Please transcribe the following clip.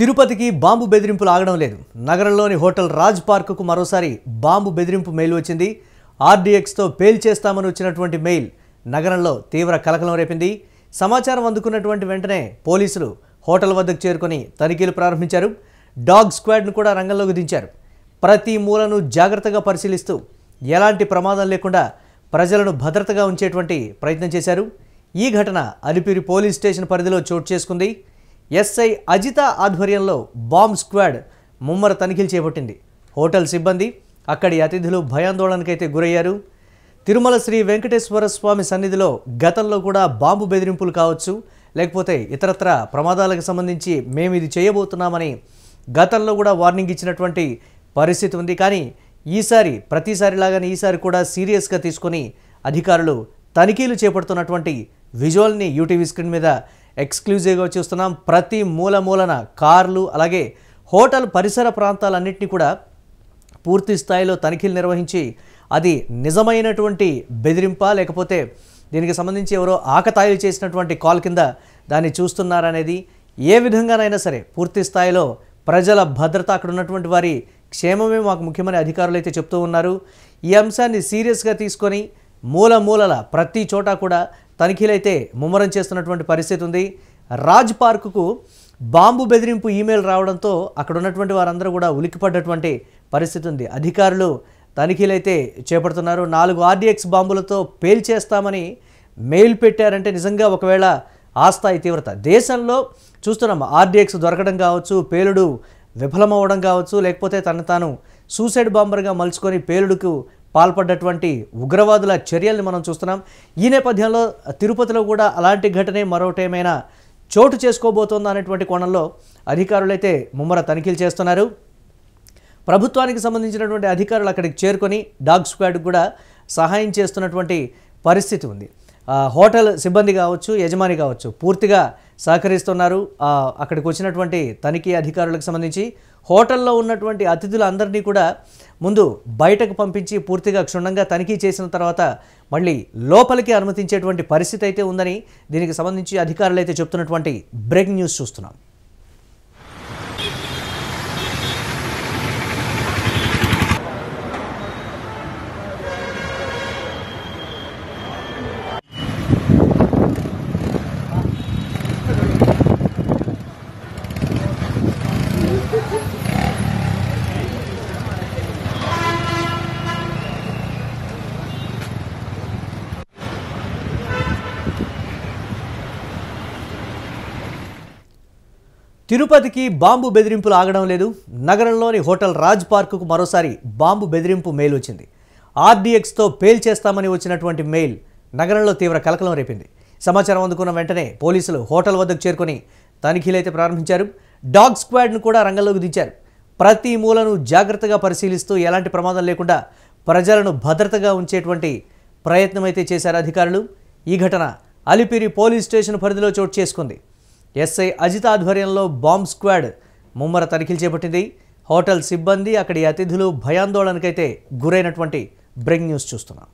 తిరుపతికి బాంబు బెదిరింపులు ఆగడం లేదు. నగరంలోని హోటల్ రాజ్ పార్కుకు మరోసారి బాంబు బెదిరింపు మెయిల్ వచ్చింది. ఆర్డీఎక్స్తో పేల్చేస్తామని వచ్చినటువంటి మెయిల్ నగరంలో తీవ్ర కలకలం రేపింది. సమాచారం అందుకున్నటువంటి వెంటనే పోలీసులు హోటల్ వద్దకు చేరుకొని తనిఖీలు ప్రారంభించారు. డాగ్ స్క్వాడ్ను కూడా రంగంలోకి దించారు. ప్రతి మూలను జాగ్రత్తగా పరిశీలిస్తూ ఎలాంటి ప్రమాదం లేకుండా ప్రజలను భద్రతగా ఉంచేటువంటి ప్రయత్నం చేశారు. ఈ ఘటన అలిపిరి పోలీస్ స్టేషన్ పరిధిలో చోటు చేసుకుంది. ఎస్ఐ అజిత ఆధ్వర్యంలో బాంబ్ స్క్వాడ్ ముమ్మర తనిఖీలు చేపట్టింది. హోటల్ సిబ్బంది అక్కడి అతిథులు భయాందోళనకైతే గురయ్యారు. తిరుమల శ్రీ వెంకటేశ్వర స్వామి సన్నిధిలో గతంలో కూడా బాంబు బెదిరింపులు కావచ్చు, లేకపోతే ఇతరత్ర ప్రమాదాలకు సంబంధించి మేము ఇది చేయబోతున్నామని గతంలో కూడా వార్నింగ్ ఇచ్చినటువంటి పరిస్థితి ఉంది. కానీ ప్రతిసారిలాగానే ఈసారి కూడా సీరియస్గా తీసుకొని అధికారులు తనిఖీలు చేపడుతున్నటువంటి విజువల్ని యూటీవీ స్క్రీన్ మీద ఎక్స్క్లూజివ్గా చూస్తున్నాం. ప్రతి మూలన కార్లు, అలాగే హోటల్ పరిసర ప్రాంతాలన్నింటినీ కూడా పూర్తి స్థాయిలో తనిఖీలు నిర్వహించి అది నిజమైనటువంటి బెదిరింపా లేకపోతే దీనికి సంబంధించి ఎవరో ఆకతాయిలు చేసినటువంటి కాల్ కింద దాన్ని చూస్తున్నారనేది, ఏ విధంగానైనా సరే పూర్తి స్థాయిలో ప్రజల భద్రత, అక్కడ ఉన్నటువంటి వారి క్షేమమే మాకు ముఖ్యమని అధికారులు అయితే చెప్తూ ఉన్నారు. ఈ అంశాన్ని సీరియస్గా తీసుకొని మూలల ప్రతి చోట కూడా తనిఖీలు అయితే ముమ్మరం చేస్తున్నటువంటి పరిస్థితి ఉంది. రాజ్ పార్కుకు బాంబు బెదిరింపు ఈమెయిల్ రావడంతో అక్కడ ఉన్నటువంటి వారందరూ కూడా ఉలిక్కిపడ్డటువంటి పరిస్థితి ఉంది. అధికారులు తనిఖీలు అయితే చేపడుతున్నారు. 4 ఆర్డీఎక్స్ బాంబులతో పేల్చేస్తామని మెయిల్ పెట్టారంటే నిజంగా ఒకవేళ ఆ స్థాయి తీవ్రత దేశంలో చూస్తున్నాం. ఆర్డీఎక్స్ దొరకడం కావచ్చు, పేలుడు విఫలమవ్వడం కావచ్చు, లేకపోతే తను తాను సూసైడ్ బాంబర్గా మలుచుకొని పేలుడుకు పాల్పడ్డటువంటి ఉగ్రవాదుల చర్యల్ని మనం చూస్తున్నాం. ఈ నేపథ్యంలో తిరుపతిలో కూడా అలాంటి ఘటనే మరోటేమైనా చోటు చేసుకోబోతోంది అనేటువంటి కోణంలో అధికారులు అయితే ముమ్మర తనిఖీలు చేస్తున్నారు. ప్రభుత్వానికి సంబంధించినటువంటి అధికారులు అక్కడికి చేరుకొని డాగ్ స్క్వాడ్కి కూడా సహాయం చేస్తున్నటువంటి పరిస్థితి ఉంది. హోటల్ సిబ్బంది కావచ్చు, యజమాని కావచ్చు పూర్తిగా సహకరిస్తున్నారు. అక్కడికి వచ్చినటువంటి తనిఖీ అధికారులకు సంబంధించి హోటల్లో ఉన్నటువంటి అతిథులందరినీ కూడా ముందు బయటకు పంపించి పూర్తిగా క్షుణ్ణంగా తనిఖీ చేసిన తర్వాత మళ్ళీ లోపలికి అనుమతించేటువంటి పరిస్థితి అయితే ఉందని దీనికి సంబంధించి అధికారులు అయితే చెప్తున్నటువంటి బ్రేకింగ్ న్యూస్ చూస్తున్నాం. తిరుపతికి బాంబు బెదిరింపులు ఆగడం లేదు. నగరంలోని హోటల్ రాజ్ పార్కుకు మరోసారి బాంబు బెదిరింపు మెయిల్ వచ్చింది. ఆర్డీఎక్స్తో పేల్చేస్తామని వచ్చినటువంటి మెయిల్ నగరంలో తీవ్ర కలకలం రేపింది. సమాచారం అందుకున్న వెంటనే పోలీసులు హోటల్ వద్దకు చేరుకొని తనిఖీలు అయితే ప్రారంభించారు. డాగ్ స్క్వాడ్ను కూడా రంగంలోకి దించారు. ప్రతి మూలను జాగ్రత్తగా పరిశీలిస్తూ ఎలాంటి ప్రమాదం లేకుండా ప్రజలను భద్రతగా ఉంచేటువంటి ప్రయత్నం అయితే చేశారు అధికారులు. ఈ ఘటన అలిపిరి పోలీస్ స్టేషన్ పరిధిలో చోటు చేసుకుంది. ఎస్ఐ అజిత ఆధ్వర్యంలో బాంబ్ స్క్వాడ్ ముమ్మర తనిఖీలు చేపట్టింది. హోటల్ సిబ్బంది అక్కడి అతిథులు భయాందోళనకైతే గురైనటువంటి బ్రేకింగ్ న్యూస్ చూస్తున్నాం.